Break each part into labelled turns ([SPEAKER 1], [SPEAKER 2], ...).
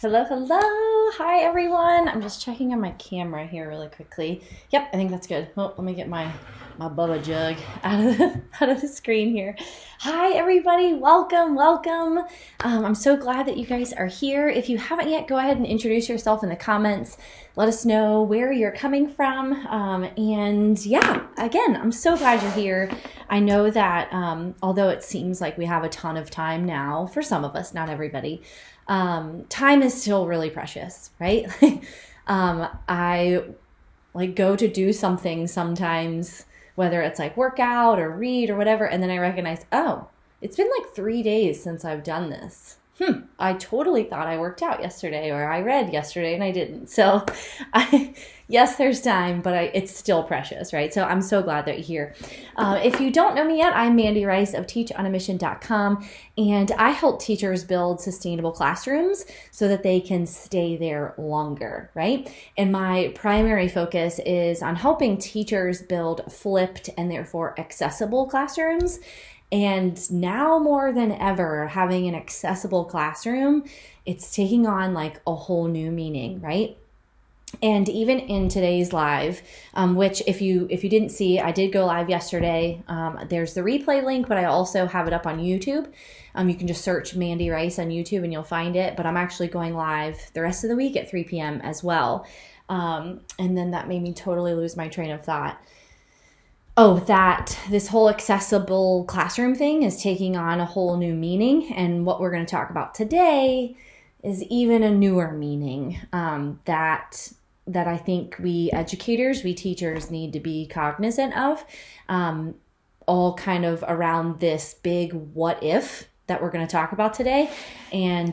[SPEAKER 1] Hello, hello. Hi, everyone. I'm just checking on my camera here really quickly. Yep, I think that's good. Oh, let me get my Bubba jug out of the screen here. Hi, everybody. Welcome, welcome. I'm so glad that you guys are here. If you haven't yet, go ahead and introduce yourself in the comments. Let us know where you're coming from. And yeah, again, I'm so glad you're here. I know that although it seems like we have a ton of time now, for some of us, not everybody, time is still really precious, right? I like go to do something sometimes, whether it's like work out or read or whatever, and then I recognize, oh, it's been like 3 days since I've done this. I totally thought I worked out yesterday or I read yesterday and I didn't. So yes, there's time, but it's still precious, right? So I'm so glad that you're here. If you don't know me yet, I'm Mandy Rice of teachonamission.com, and I help teachers build sustainable classrooms so that they can stay there longer, right? And my primary focus is on helping teachers build flipped and therefore accessible classrooms. And now more than ever, having an accessible classroom, it's taking on like a whole new meaning, right? And even in today's live, which if you didn't see, I did go live yesterday. There's the replay link, but I also have it up on YouTube. You can just search Mandy Rice on YouTube and you'll find it. But I'm actually going live the rest of the week at 3 p.m. as well. And then that made me totally lose my train of thought. Oh, that this whole accessible classroom thing is taking on a whole new meaning. And what we're going to talk about today is even a newer meaning that I think we educators, we teachers need to be cognizant of, all kind of around this big what if that we're going to talk about today. And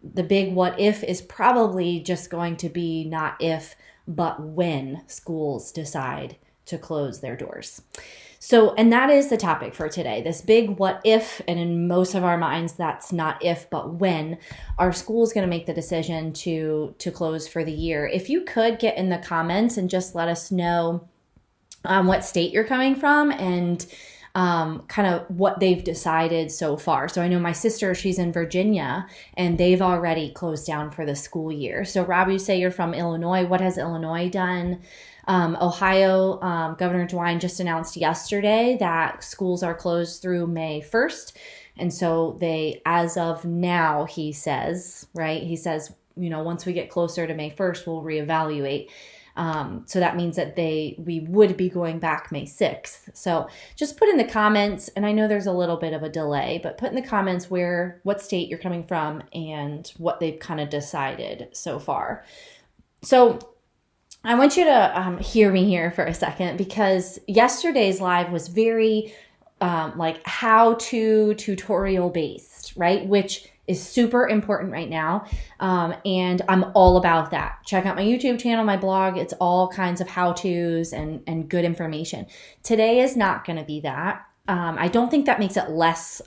[SPEAKER 1] the big what if is probably just going to be not if, but when schools decide to close their doors. So, and that is the topic for today, this big what if, and in most of our minds, that's not if, but when are schools going to make the decision to close for the year. If you could get in the comments and just let us know what state you're coming from and kind of what they've decided so far. So I know my sister, she's in Virginia, and they've already closed down for the school year. So Rob, you say you're from Illinois. What has Illinois done? Ohio, Governor DeWine just announced yesterday that schools are closed through May 1st. And so they, as of now, he says, right? He says, once we get closer to May 1st, we'll reevaluate. So that means that we would be going back May 6th. So just put in the comments, and I know there's a little bit of a delay, but put in the comments what state you're coming from and what they've kind of decided so far. So I want you to hear me here for a second, because yesterday's live was very like how-to tutorial based, right? Which is super important right now. And I'm all about that. Check out my YouTube channel, my blog. It's all kinds of how-tos and good information. Today is not going to be that. I don't think that makes it less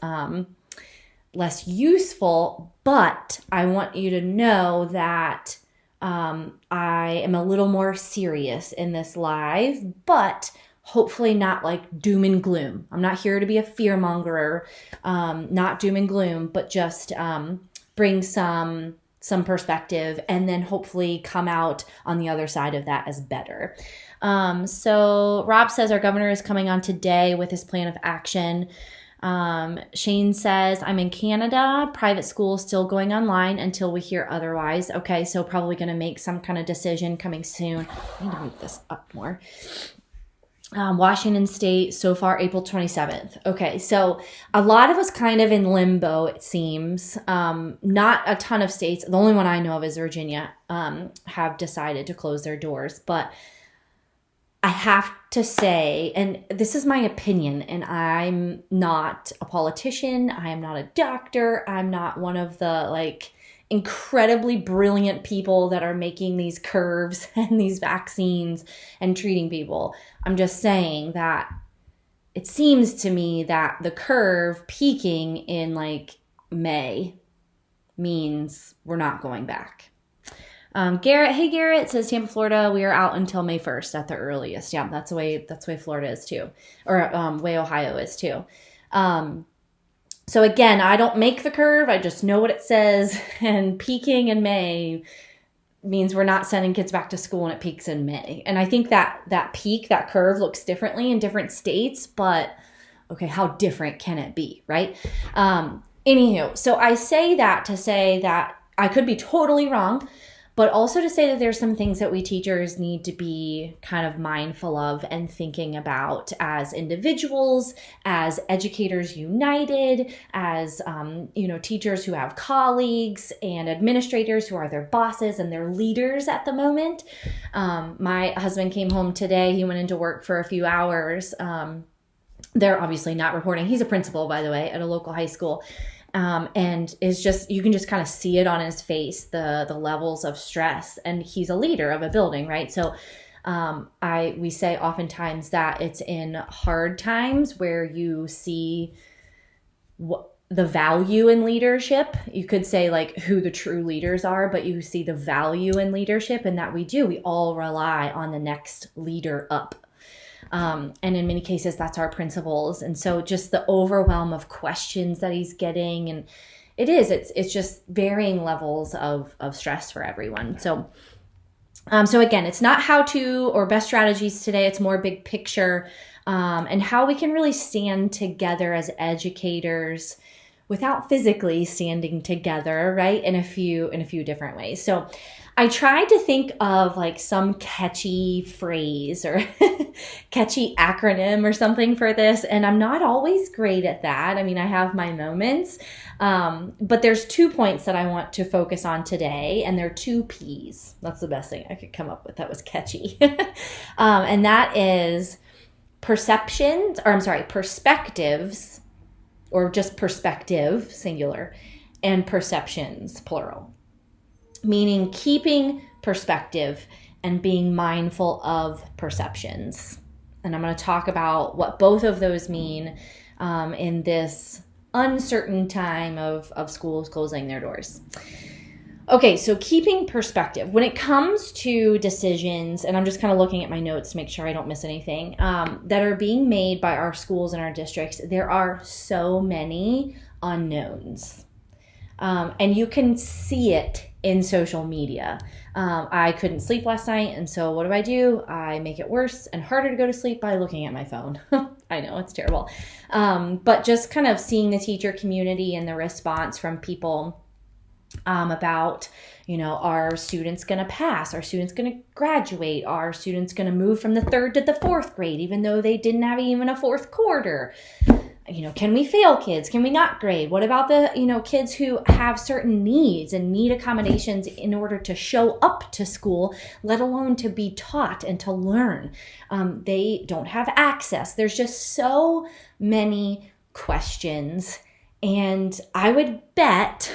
[SPEAKER 1] useful, but I want you to know that I am a little more serious in this live, but hopefully not like doom and gloom. I'm not here to be a fear mongerer, not doom and gloom, but just bring some perspective and then hopefully come out on the other side of that as better. So Rob says our governor is coming on today with his plan of action. Shane says, I'm in Canada, private school still going online until we hear otherwise. Okay, so probably going to make some kind of decision coming soon. I need to move this up more. Washington State, so far April 27th. Okay, so a lot of us kind of in limbo, it seems. Not a ton of states, the only one I know of is Virginia, have decided to close their doors. But I have to say, and this is my opinion, and I'm not a politician, I am not a doctor, I'm not one of the incredibly brilliant people that are making these curves and these vaccines and treating people. I'm just saying that it seems to me that the curve peaking in May means we're not going back. Garrett says Tampa, Florida, we are out until May 1st at the earliest. Yeah, that's the way Florida is too. Or way Ohio is too. So again, I don't make the curve. I just know what it says. And peaking in May means we're not sending kids back to school, and it peaks in May. And I think that peak, that curve looks differently in different states, but okay, how different can it be, right? Anywho, so I say that to say that I could be totally wrong, but also to say that there's some things that we teachers need to be kind of mindful of and thinking about as individuals, as educators united, as teachers who have colleagues and administrators who are their bosses and their leaders at the moment. My husband came home today. He went into work for a few hours. They're obviously not reporting. He's a principal, by the way, at a local high school. And is just, you can just kind of see it on his face, the levels of stress. And he's a leader of a building, right? So we say oftentimes that it's in hard times where you see the value in leadership. You could say like who the true leaders are, but you see the value in leadership, and that we all rely on the next leader up. And in many cases, that's our principals. And so just the overwhelm of questions that he's getting, and it's just varying levels of stress for everyone. So again, it's not how to or best strategies today. It's more big picture, and how we can really stand together as educators without physically standing together, right? In a few different ways. So I tried to think of like some catchy phrase or catchy acronym or something for this, and I'm not always great at that. I mean, I have my moments, but there's 2 points that I want to focus on today, and they're 2 P's. That's the best thing I could come up with that was catchy. And that is perspectives, or just perspective, singular, and perceptions, plural. Meaning keeping perspective and being mindful of perceptions. And I'm going to talk about what both of those mean in this uncertain time of schools closing their doors. Okay, so keeping perspective. When it comes to decisions, and I'm just kind of looking at my notes to make sure I don't miss anything, that are being made by our schools and our districts, there are so many unknowns. And you can see it in social media. I couldn't sleep last night, and so what do? I make it worse and harder to go to sleep by looking at my phone. I know, it's terrible. But just kind of seeing the teacher community and the response from people about, are students going to pass? Are students going to graduate? Are students going to move from the 3rd to the 4th grade, even though they didn't have even a 4th quarter? Can we fail kids? Can we not grade? What about the, kids who have certain needs and need accommodations in order to show up to school, let alone to be taught and to learn? They don't have access. There's just so many questions. And I would bet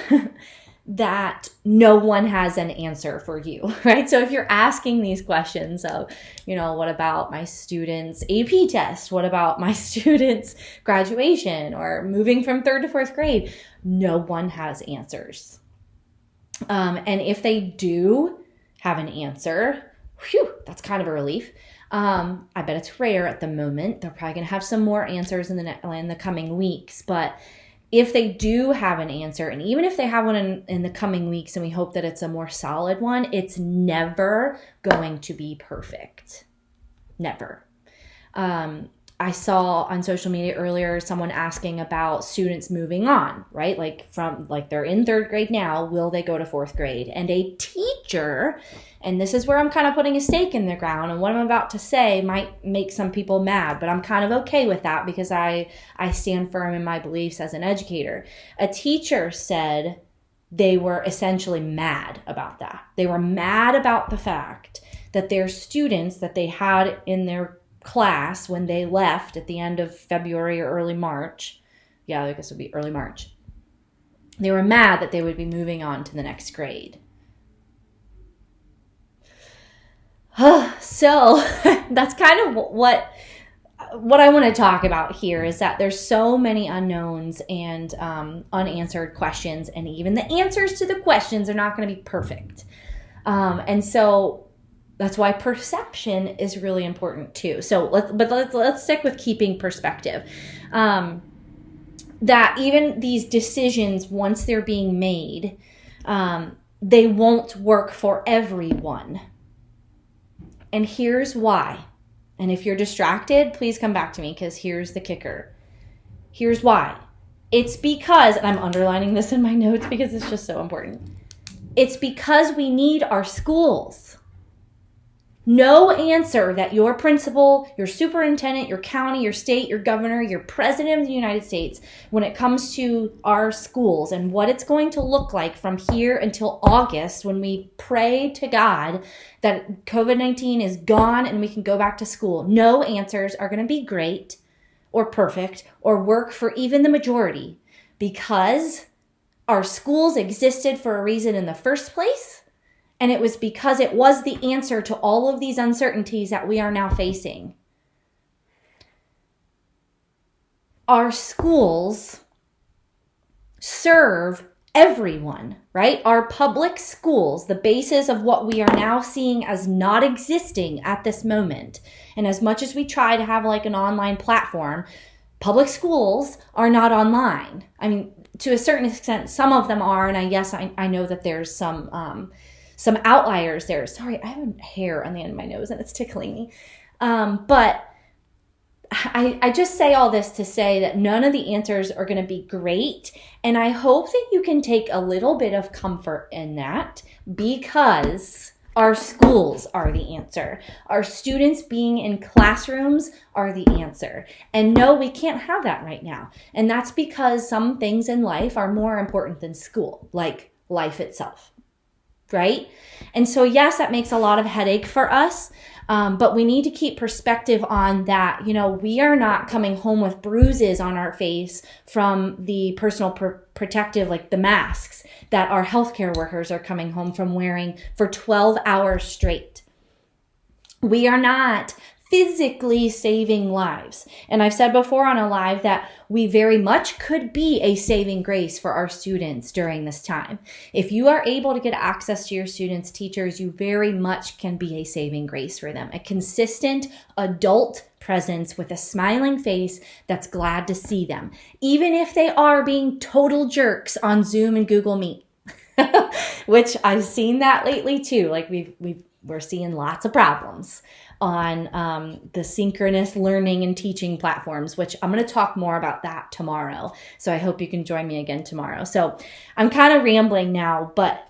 [SPEAKER 1] that no one has an answer for you, right? So if you're asking these questions of, what about my students' AP test? What about my students' graduation or moving from 3rd to 4th grade? No one has answers. And if they do have an answer, that's kind of a relief. I bet it's rare at the moment. They're probably going to have some more answers in the coming weeks, but if they do have an answer, and even if they have one in the coming weeks, and we hope that it's a more solid one, it's never going to be perfect. Never. I saw on social media earlier someone asking about students moving on, right? They're in 3rd grade now, will they go to 4th grade? And a teacher, and this is where I'm kind of putting a stake in the ground, and what I'm about to say might make some people mad, but I'm kind of okay with that because I stand firm in my beliefs as an educator. A teacher said they were essentially mad about that. They were mad about the fact that their students that they had in their class when they left at the end of February or early March, I guess it would be early March, they were mad that they would be moving on to the next grade. So that's kind of what I want to talk about here, is that there's so many unknowns and unanswered questions, and even the answers to the questions are not going to be perfect. And so that's why perception is really important too. So let's stick with keeping perspective. that even these decisions, once they're being made, they won't work for everyone. And here's why. And if you're distracted, please come back to me, because here's the kicker. Here's why. It's because, and I'm underlining this in my notes because it's just so important. It's because we need our schools. No answer that your principal, your superintendent, your county, your state, your governor, your president of the United States, when it comes to our schools and what it's going to look like from here until August, when we pray to God that COVID-19 is gone and we can go back to school, no answers are going to be great or perfect or work for even the majority, because our schools existed for a reason in the first place. And it was because it was the answer to all of these uncertainties that we are now facing. Our schools serve everyone, right? Our public schools, the basis of what we are now seeing as not existing at this moment. And as much as we try to have like an online platform, public schools are not online. I mean, to a certain extent, some of them are. And yes, I know that there's some outliers there. Sorry, I have a hair on the end of my nose and it's tickling me. But I just say all this to say that none of the answers are going to be great. And I hope that you can take a little bit of comfort in that, because our schools are the answer. Our students being in classrooms are the answer. And no, we can't have that right now. And that's because some things in life are more important than school, like life itself. Right? And so, yes, that makes a lot of headache for us, but we need to keep perspective on that. You know, we are not coming home with bruises on our face from the personal protective, like the masks that our healthcare workers are coming home from wearing for 12 hours straight. We are not physically saving lives. And I've said before on a live that we very much could be a saving grace for our students during this time. If you are able to get access to your students' teachers, you very much can be a saving grace for them. A consistent adult presence with a smiling face that's glad to see them, even if they are being total jerks on Zoom and Google Meet, which I've seen that lately too. Like we're seeing lots of problems on the synchronous learning and teaching platforms, which I'm going to talk more about that tomorrow. So I hope you can join me again tomorrow. So I'm kind of rambling now, but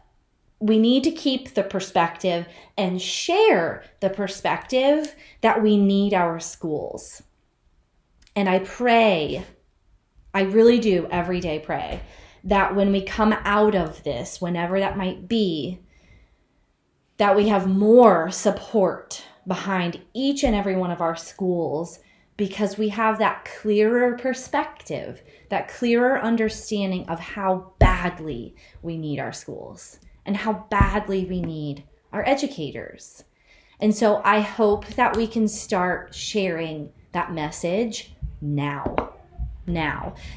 [SPEAKER 1] we need to keep the perspective and share the perspective that we need our schools. And I pray, I really do every day pray, that when we come out of this, whenever that might be, that we have more support behind each and every one of our schools, because we have that clearer perspective, that clearer understanding of how badly we need our schools and how badly we need our educators. And so I hope that we can start sharing that message now,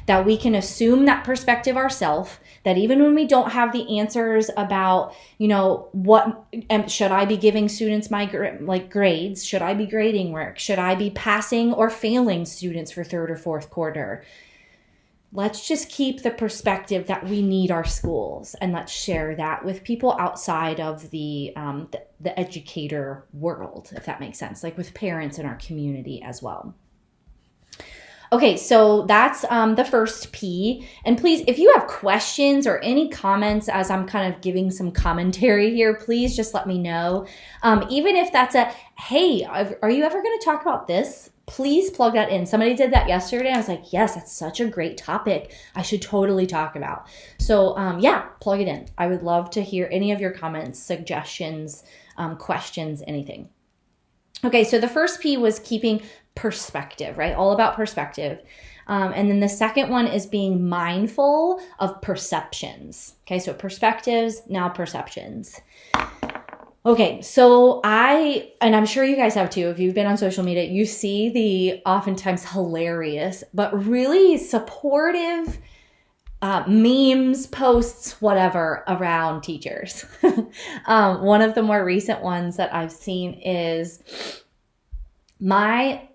[SPEAKER 1] that we can assume that perspective ourselves, that even when we don't have the answers about, you know, what should I be giving students my grades? Should I be grading work? Should I be passing or failing students for third or fourth quarter? Let's just keep the perspective that we need our schools, and let's share that with people outside of the educator world, if that makes sense, like with parents in our community as well. Okay, so that's the first P. And please, if you have questions or any comments as I'm kind of giving some commentary here, please just let me know. Even if that's hey, are you ever going to talk about this? Please plug that in. Somebody did that yesterday. I was like, yes, that's such a great topic. I should totally talk about. So yeah, plug it in. I would love to hear any of your comments, suggestions, questions, anything. Okay, so the first P was keeping perspective, right? All about perspective. And then the second one is being mindful of perceptions. Okay, so perspectives, now perceptions. Okay, so and I'm sure you guys have too, if you've been on social media, you see the oftentimes hilarious, but really supportive memes, posts, whatever, around teachers. One of the more recent ones that I've seen is my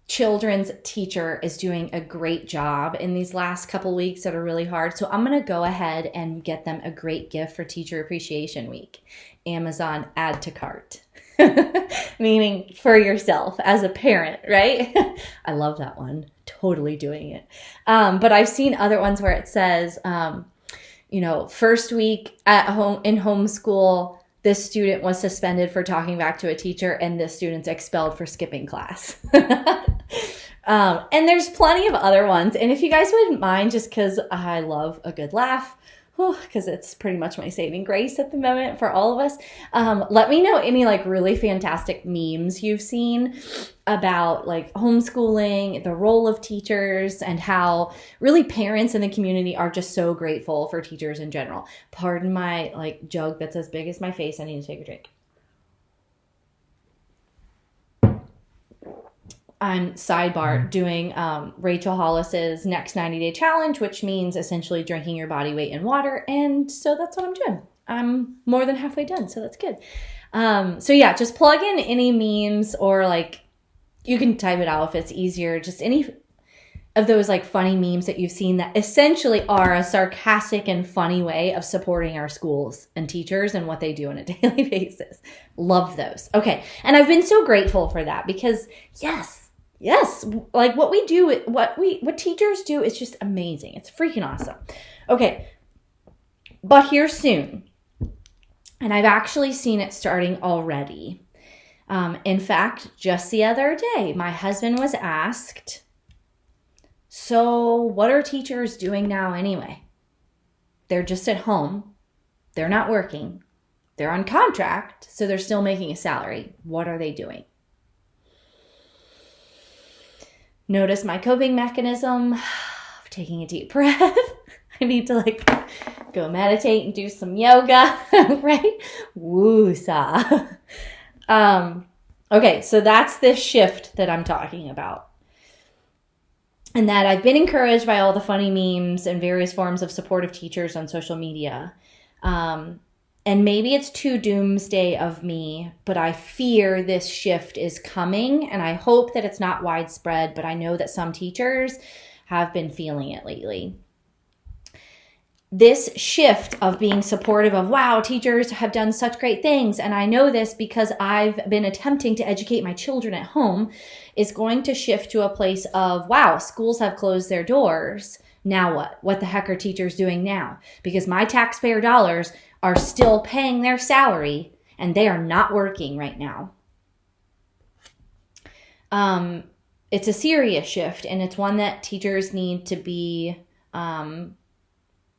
[SPEAKER 1] children's teacher is doing a great job in these last couple weeks that are really hard. So I'm going to go ahead and get them a great gift for Teacher Appreciation Week. Amazon add to cart. Meaning for yourself as a parent, right? I love that one. Totally doing it. But I've seen other ones where it says, first week at home in homeschool, this student was suspended for talking back to a teacher and this student's expelled for skipping class. And there's plenty of other ones. And if you guys wouldn't mind, just because I love a good laugh, because it's pretty much my saving grace at the moment for all of us, let me know any like really fantastic memes you've seen about like homeschooling, the role of teachers, and how really parents in the community are just so grateful for teachers in general. Pardon my like jug that's as big as my face. I need to take a drink. I'm sidebar doing Rachel Hollis's next 90-day challenge, which means essentially drinking your body weight in water. And so that's what I'm doing. I'm more than halfway done, so that's good. So yeah, just plug in any memes, or like you can type it out if it's easier. Just any of those like funny memes that you've seen that essentially are a sarcastic and funny way of supporting our schools and teachers and what they do on a daily basis. Love those. Okay. And I've been so grateful for that because yes, like what we do, what teachers do is just amazing. It's freaking awesome. Okay. But here soon, and I've actually seen it starting already. In fact, just the other day, my husband was asked, so what are teachers doing now anyway? They're just at home. They're not working. They're on contract, so they're still making a salary. What are they doing? Notice my coping mechanism of taking a deep breath. I need to like go meditate and do some yoga, right? Woo-sa. Okay, so that's this shift that I'm talking about. And that I've been encouraged by all the funny memes and various forms of supportive teachers on social media. And maybe it's too doomsday of me, but I fear this shift is coming, and I hope that it's not widespread, but I know that some teachers have been feeling it lately. This shift of being supportive of, wow, teachers have done such great things, and I know this because I've been attempting to educate my children at home, is going to shift to a place of, wow, schools have closed their doors. Now what? What the heck are teachers doing now? Because my taxpayer dollars are still paying their salary and they are not working right now. It's a serious shift, and it's one that teachers need to be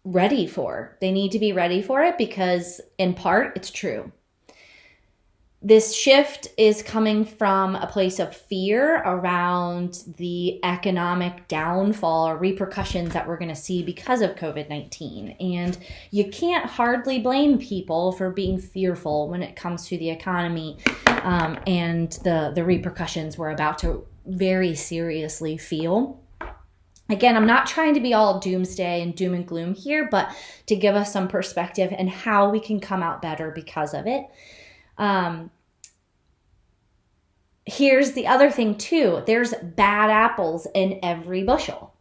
[SPEAKER 1] ready for. They need to be ready for it because in part it's true. This shift is coming from a place of fear around the economic downfall or repercussions that we're going to see because of COVID-19. And you can't hardly blame people for being fearful when it comes to the economy and the repercussions we're about to very seriously feel. Again, I'm not trying to be all doomsday and doom and gloom here, but to give us some perspective and how we can come out better because of it. Here's the other thing too. There's bad apples in every bushel.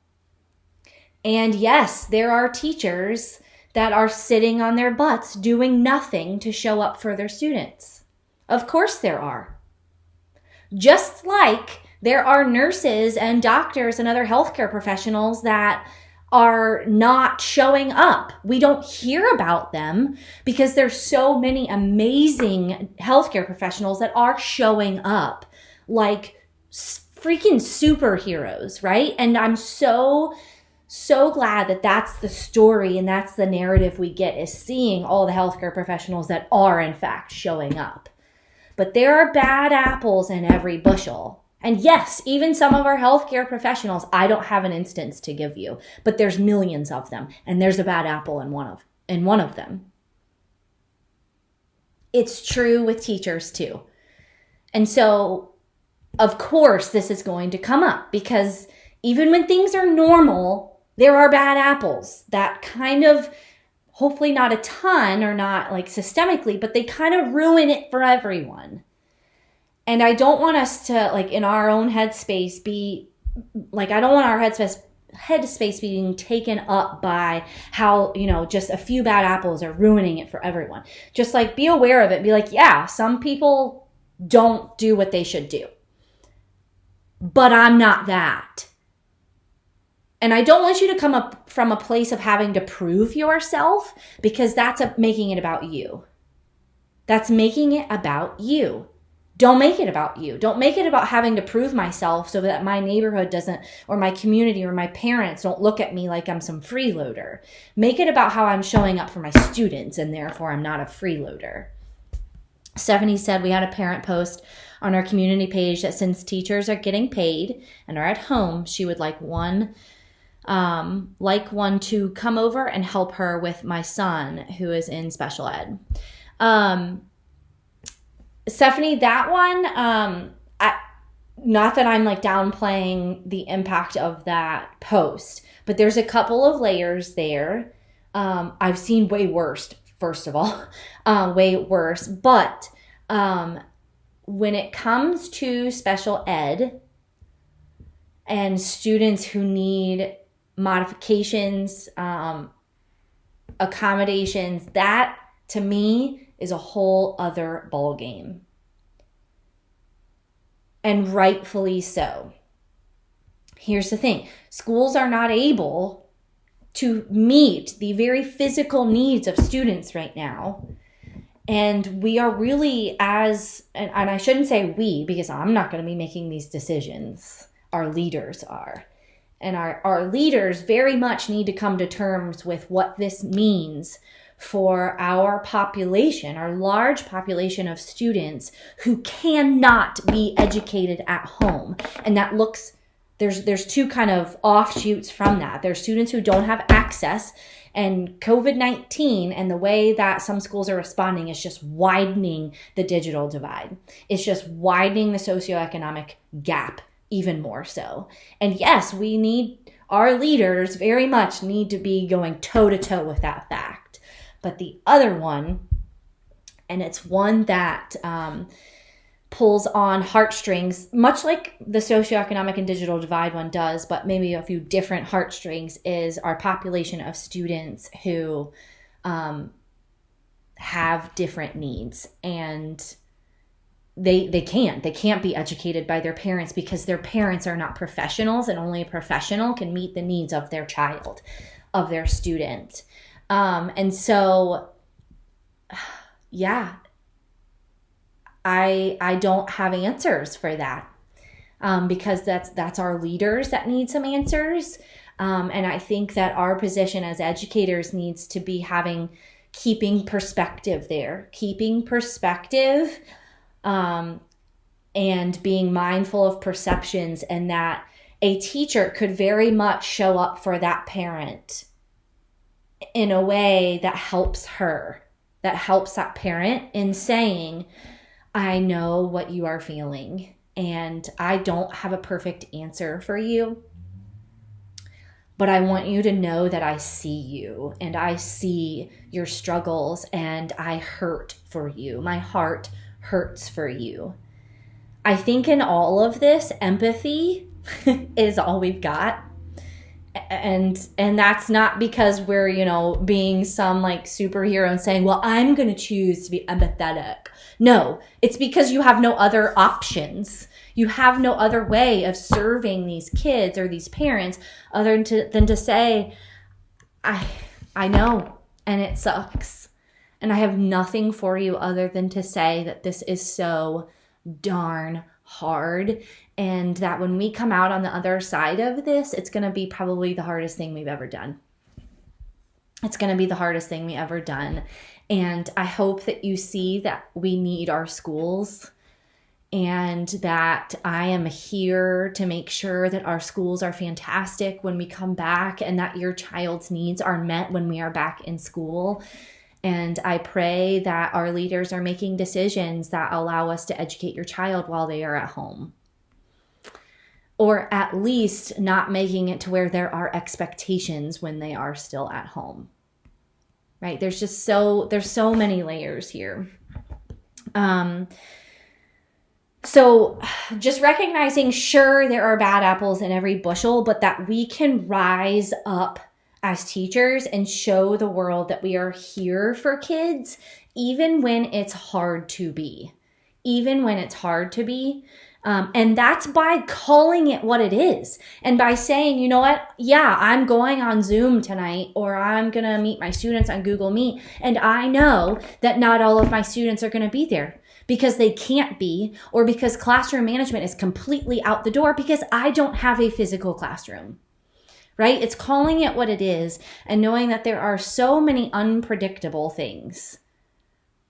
[SPEAKER 1] And yes, there are teachers that are sitting on their butts doing nothing to show up for their students. Of course there are. Just like there are nurses and doctors and other healthcare professionals that are not showing up. We don't hear about them because there's so many amazing healthcare professionals that are showing up like freaking superheroes, right? And I'm so glad that that's the story and that's the narrative we get, is seeing all the healthcare professionals that are in fact showing up. But there are bad apples in every bushel. And yes, even some of our healthcare professionals, I don't have an instance to give you, but there's millions of them, and there's a bad apple in one of them. It's true with teachers too. And so, of course, this is going to come up because even when things are normal, there are bad apples that kind of, hopefully not a ton or not like systemically, but they kind of ruin it for everyone. And I don't want us to, like, in our own headspace be like, I don't want our headspace being taken up by how, just a few bad apples are ruining it for everyone. Just like, be aware of it. Be like, yeah, some people don't do what they should do, but I'm not that. And I don't want you to come up from a place of having to prove yourself, because that's making it about you. That's making it about you. Don't make it about you. Don't make it about having to prove myself so that my neighborhood doesn't, or my community or my parents don't look at me like I'm some freeloader. Make it about how I'm showing up for my students, and therefore I'm not a freeloader. Stephanie said we had a parent post on our community page that since teachers are getting paid and are at home, she would like one to come over and help her with my son who is in special ed. Stephanie, that one, not that I'm like downplaying the impact of that post, but there's a couple of layers there. I've seen way worse, first of all, way worse. But when it comes to special ed and students who need modifications, accommodations, that to me is a whole other ballgame. And rightfully so. Here's the thing. Schools are not able to meet the very physical needs of students right now. And we are really and I shouldn't say we, because I'm not going to be making these decisions. Our leaders are. And our leaders very much need to come to terms with what this means for our population, our large population of students who cannot be educated at home. And that there's two kind of offshoots from that. There's students who don't have access, and COVID-19 and the way that some schools are responding is just widening the digital divide. It's just widening the socioeconomic gap even more so. And yes, our leaders very much need to be going toe to toe with that fact. But the other one, and it's one that pulls on heartstrings, much like the socioeconomic and digital divide one does, but maybe a few different heartstrings, is our population of students who have different needs. And they can't be educated by their parents because their parents are not professionals, and only a professional can meet the needs of their child, of their student. And so, yeah, I don't have answers for that, because that's our leaders that need some answers. And I think that our position as educators needs to be keeping perspective there, and being mindful of perceptions, and that a teacher could very much show up for that parent in a way that helps that parent in saying, I know what you are feeling, and I don't have a perfect answer for you, but I want you to know that I see you, and I see your struggles, and I hurt for you. My heart hurts for you. I think in all of this, empathy is all we've got. And that's not because we're, being some like superhero and saying, well, I'm going to choose to be empathetic. No, it's because you have no other options. You have no other way of serving these kids or these parents other than to say, I know, and it sucks. And I have nothing for you other than to say that this is so darn hard, and that when we come out on the other side of this, it's going to be probably the hardest thing we've ever done. It's going to be the hardest thing we ever done. And I hope that you see that we need our schools, and that I am here to make sure that our schools are fantastic when we come back, and that your child's needs are met when we are back in school. And I pray that our leaders are making decisions that allow us to educate your child while they are at home. Or at least not making it to where there are expectations when they are still at home. Right? There's so many layers here. So just recognizing, sure, there are bad apples in every bushel, but that we can rise up as teachers and show the world that we are here for kids, even when it's hard to be. Even when it's hard to be. And that's by calling it what it is. And by saying, you know what? Yeah, I'm going on Zoom tonight, or I'm going to meet my students on Google Meet. And I know that not all of my students are going to be there because they can't be, or because classroom management is completely out the door because I don't have a physical classroom, right? It's calling it what it is and knowing that there are so many unpredictable things.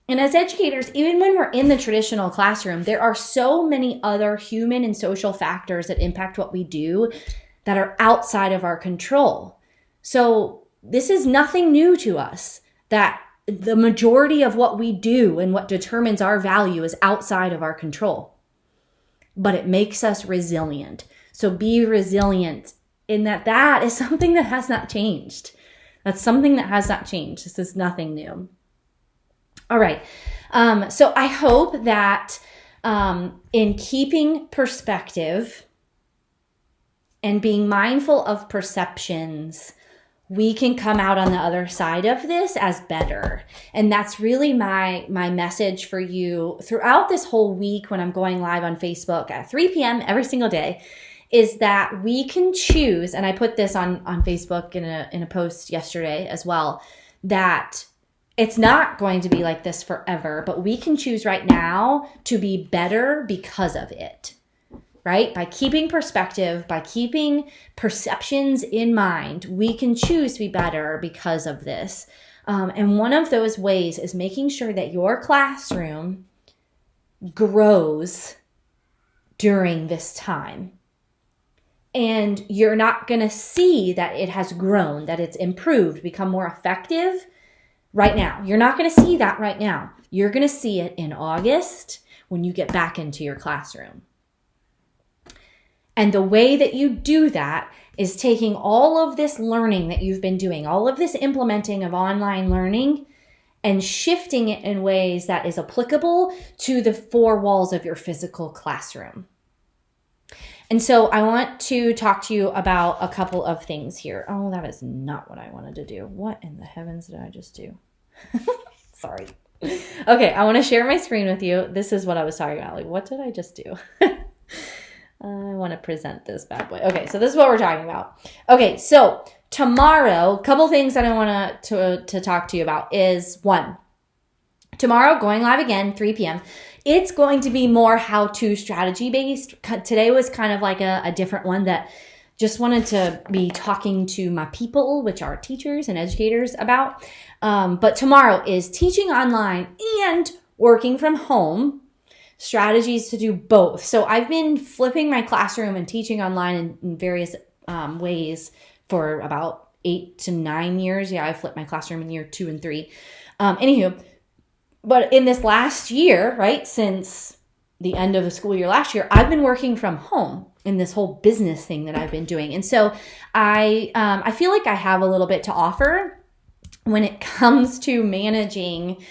[SPEAKER 1] And as educators, even when we're in the traditional classroom, there are so many other human and social factors that impact what we do that are outside of our control. So this is nothing new to us, that the majority of what we do and what determines our value is outside of our control. But it makes us resilient. So be resilient in that is something that has not changed. That's something that has not changed. This is nothing new. All right. So I hope that in keeping perspective and being mindful of perceptions, we can come out on the other side of this as better. And that's really my message for you throughout this whole week when I'm going live on Facebook at 3 p.m. every single day, is that we can choose, and I put this on Facebook in a post yesterday as well, that it's not going to be like this forever, but we can choose right now to be better because of it. Right? By keeping perspective, by keeping perceptions in mind, we can choose to be better because of this. And one of those ways is making sure that your classroom grows during this time. And you're not going to see that it has grown, that it's improved, become more effective right now. You're not going to see that right now. You're going to see it in August when you get back into your classroom. And the way that you do that is taking all of this learning that you've been doing, all of this implementing of online learning, and shifting it in ways that is applicable to the four walls of your physical classroom. And so I want to talk to you about a couple of things here. Oh, that is not what I wanted to do. What in the heavens did I just do? Sorry. Okay, I want to share my screen with you. This is what I was talking about. Like, what did I just do? I want to present this bad boy. Okay, so this is what we're talking about. Okay, so tomorrow, a couple things that I want to talk to you about is, one, tomorrow, going live again, 3 p.m., it's going to be more how-to strategy based. Today was kind of like a different one that just wanted to be talking to my people, which are teachers and educators, about. But tomorrow is teaching online and working from home, strategies to do both. So I've been flipping my classroom and teaching online in various ways for about 8 to 9 years. Yeah, I flipped my classroom in year 2 and 3. Anywho, but in this last year, right, since the end of the school year last year, I've been working from home in this whole business thing that I've been doing. And so I feel like I have a little bit to offer when it comes to managing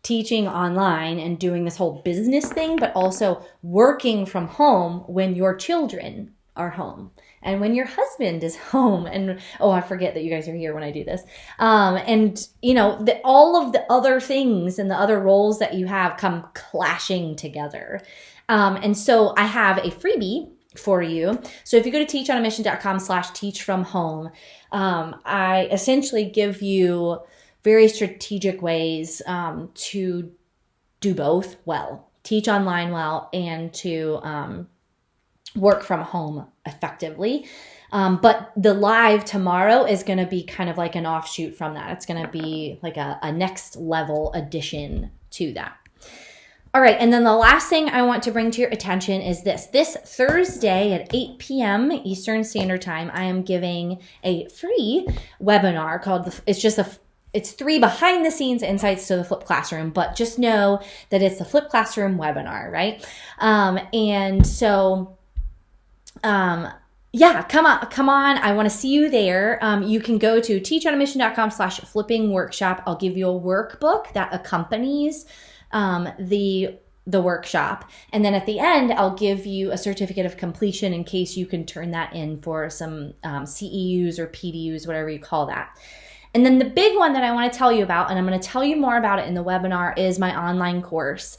[SPEAKER 1] teaching online and doing this whole business thing, but also working from home when your children are home and when your husband is home. And, oh, I forget that you guys are here when I do this. And, you know, all of the other things and the other roles that you have come clashing together. And so I have a freebie for you. So if you go to teachonamission.com/teachfromhome, I essentially give you very strategic ways to do both well, teach online well, and to work from home effectively. But the live tomorrow is going to be kind of like an offshoot from that. It's going to be like a next level addition to that. All right, and then the last thing I want to bring to your attention is this. This Thursday at 8 p.m. Eastern Standard Time, I am giving a free webinar called, it's 3 behind the scenes insights to the flipped classroom, but just know that it's the flipped classroom webinar, right? And so, yeah, come on. I want to see you there. You can go to teachonamission.com/flipping workshop. I'll give you a workbook that accompanies the the workshop. And then at the end, I'll give you a certificate of completion in case you can turn that in for some CEUs or PDUs, whatever you call that. And then the big one that I want to tell you about, and I'm going to tell you more about it in the webinar, is my online course.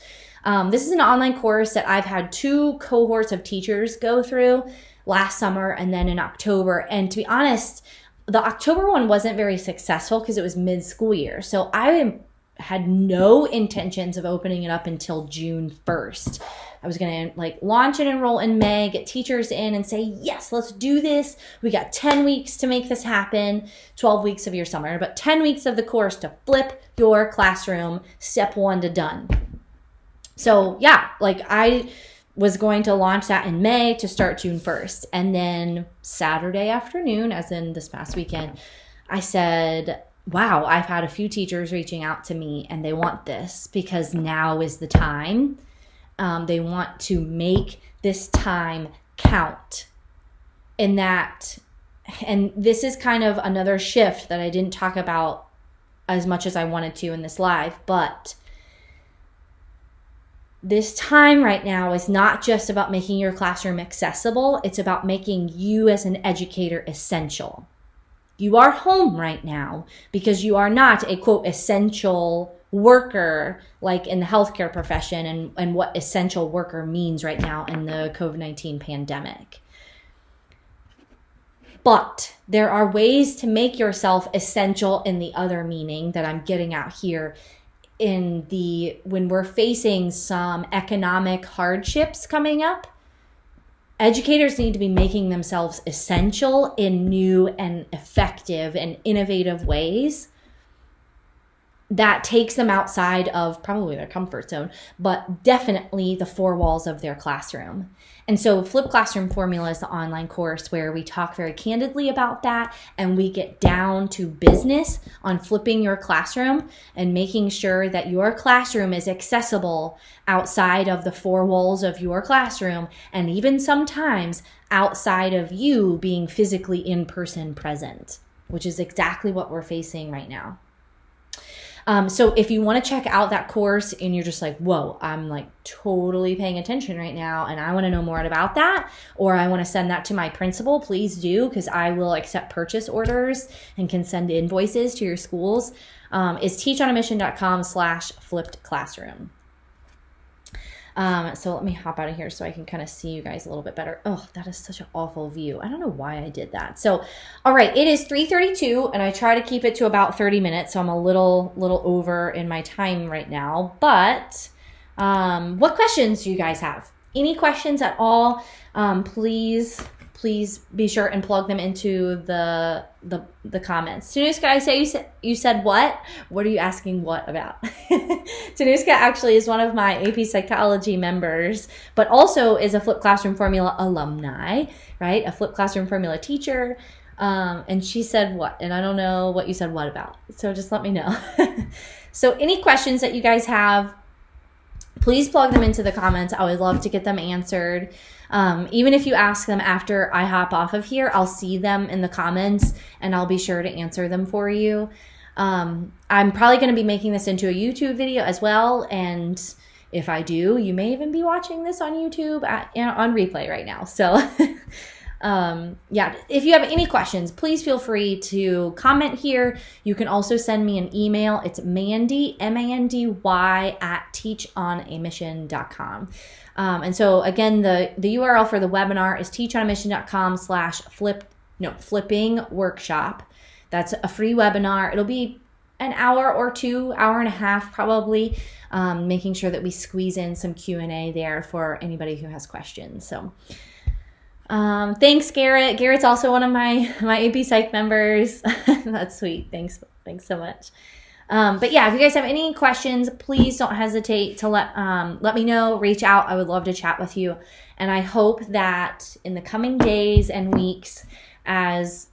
[SPEAKER 1] This is an online course that I've had 2 cohorts of teachers go through last summer and then in October. And to be honest, the October one wasn't very successful because it was mid-school year. So I had no intentions of opening it up until June 1st. I was going to launch and enroll in May, get teachers in and say, yes, let's do this. We got 10 weeks to make this happen, 12 weeks of your summer, but 10 weeks of the course to flip your classroom, step 1 to done. So yeah, I was going to launch that in May to start June 1st. And then Saturday afternoon, as in this past weekend, I said, wow, I've had a few teachers reaching out to me and they want this because now is the time. They want to make this time count. And this is kind of another shift that I didn't talk about as much as I wanted to in this live, but this time right now is not just about making your classroom accessible. It's about making you as an educator essential. You are home right now because you are not a quote essential worker like in the healthcare profession and what essential worker means right now in the COVID-19 pandemic. But there are ways to make yourself essential in the other meaning that I'm getting at here when we're facing some economic hardships coming up. Educators need to be making themselves essential in new and effective and innovative ways that takes them outside of probably their comfort zone, but definitely the 4 walls of their classroom. And so Flip Classroom Formula is the online course where we talk very candidly about that, and we get down to business on flipping your classroom and making sure that your classroom is accessible outside of the 4 walls of your classroom, and even sometimes outside of you being physically in person present, which is exactly what we're facing right now. So if you want to check out that course and you're just like, whoa, I'm totally paying attention right now and I want to know more about that, or I want to send that to my principal, please do, because I will accept purchase orders and can send invoices to your schools, is teachonamission.com/flipped classroom. So let me hop out of here so I can kind of see you guys a little bit better. Oh, that is such an awful view. I don't know why I did that. So, all right, it is 3:32 and I try to keep it to about 30 minutes. So I'm a little over in my time right now, but, what questions do you guys have? Any questions at all? Please be sure and plug them into the comments. Tanuska, I say you said what? What are you asking what about? Tanuska actually is one of my AP Psychology members, but also is a Flip Classroom Formula alumni, right? A Flip Classroom Formula teacher. And she said what? And I don't know what you said what about. So just let me know. So any questions that you guys have, please plug them into the comments. I would love to get them answered. Even if you ask them after I hop off of here, I'll see them in the comments and I'll be sure to answer them for you. I'm probably going to be making this into a YouTube video as well. And if I do, you may even be watching this on YouTube on replay right now. So yeah, if you have any questions, please feel free to comment here. You can also send me an email. It's Mandy, MANDY @teachonamission.com. And so again, the URL for the webinar is teachonamission.com/flipping workshop. That's a free webinar. It'll be an hour or 2, hour and a half probably, making sure that we squeeze in some Q&A there for anybody who has questions. So thanks, Garrett. Garrett's also one of my AP Psych members. That's sweet. Thanks so much. But yeah, if you guys have any questions, please don't hesitate to let me know, reach out. I would love to chat with you. And I hope that in the coming days and weeks, as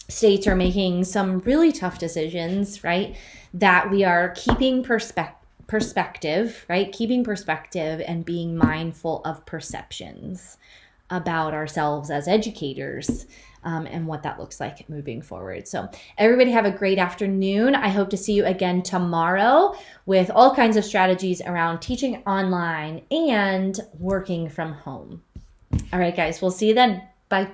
[SPEAKER 1] states are making some really tough decisions, right, that we are keeping perspective, right? Keeping perspective and being mindful of perceptions about ourselves as educators, and what that looks like moving forward. So everybody have a great afternoon. I hope to see you again tomorrow with all kinds of strategies around teaching online and working from home. All right, guys, we'll see you then. Bye.